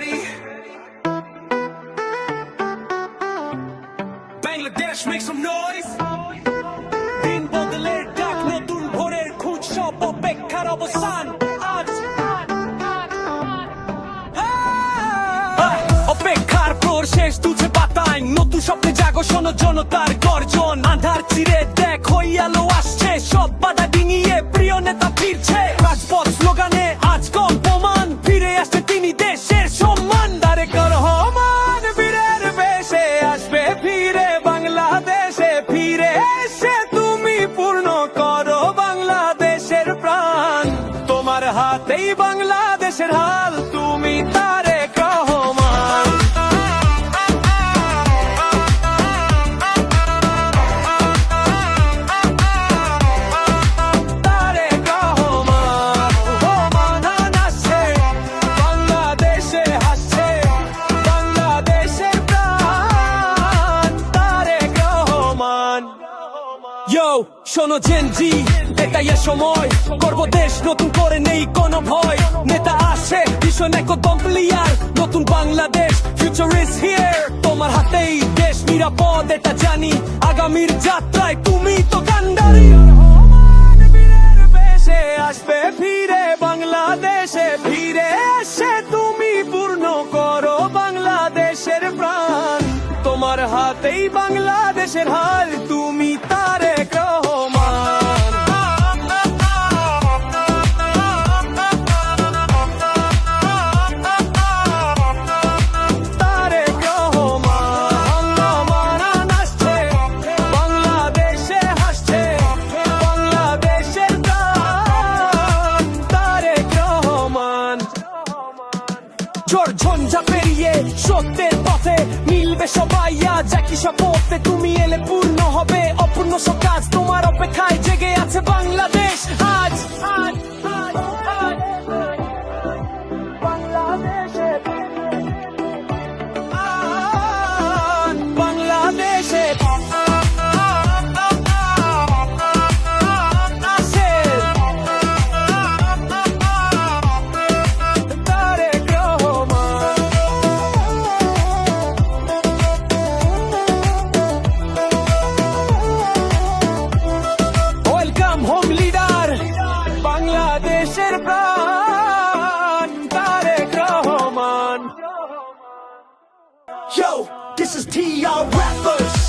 ready? Bangladesh, make some noise. দিন বদলের ডাক, নতুন ভোরের খোঁজ, সব অপেক্ষার অবসান আজ। অপেক্ষার প্রহর শেষ, তুঝে পাতায় নতুন স্বপ্নে জাগো, শোনো জনতার গর্জন। আধার চিরে দেখ হই আলো আসছে, সব বাধা ডিঙিয়ে প্রিয় নেতা ফিরছে। রাজপথ স্লোগানে আজ কম্পমান, ফিরে আসছে তিনি দেশের সম্মান। তারেক রহমান বীরের বেশে আসবে ফিরে বাংলাদেশে, ফিরে এসে তুমি পূর্ণ করো বাংলাদেশের প্রাণ। তোমার হাতেই বাংলাদেশের হাল, তুমি তারেক রহমান। তারেক রহমান রহমান আসছে, বাংলাদেশে হাসছে বাংলাদেশের প্রাণ। তারেক রহমান। Yo, শোনো জেনজি, এটাই সময়, করব দেশ নতুন করে, নেই কোনো ভয়। নেতা আসে ভীষণ একদম ক্লিয়ার, নতুন বাংলাদেশ, ফিউচার ইজ হিয়ার। তোমার হাতেই দেশ নিরাপদ, এটা জানি, আগামীর যাত্রায় তুমি তো কান্ডারি। বীরের বেশে আসবে ফিরে বাংলাদেশে, ফিরে এসে তুমি পূর্ণ করো বাংলাদেশের প্রাণ। তোমার হাতেই বাংলাদেশের হাল, তুমি তারেক রহমান। তারেক রহমান রহমান আসছে, বাংলাদেশে হাসছে বাংলাদেশের প্রাণ। তারেক রহমান। ঝড় ঝঞ্ঝা পেরিয়ে সত্যের পথে মিলবে সবাই আজ একই শপথে। তুমি এলে পূর্ণ হবে অপূর্ণ সব কাজ, তোমার অপেক্ষায় জেগে আছে বাংলাদেশ আজ। বাংলাদেশে বাংলাদেশে Tarique Rahman. Welcome home leader, বাংলাদেশের প্রাণ। Tarique Rahman. Yo, this is TR Rappers.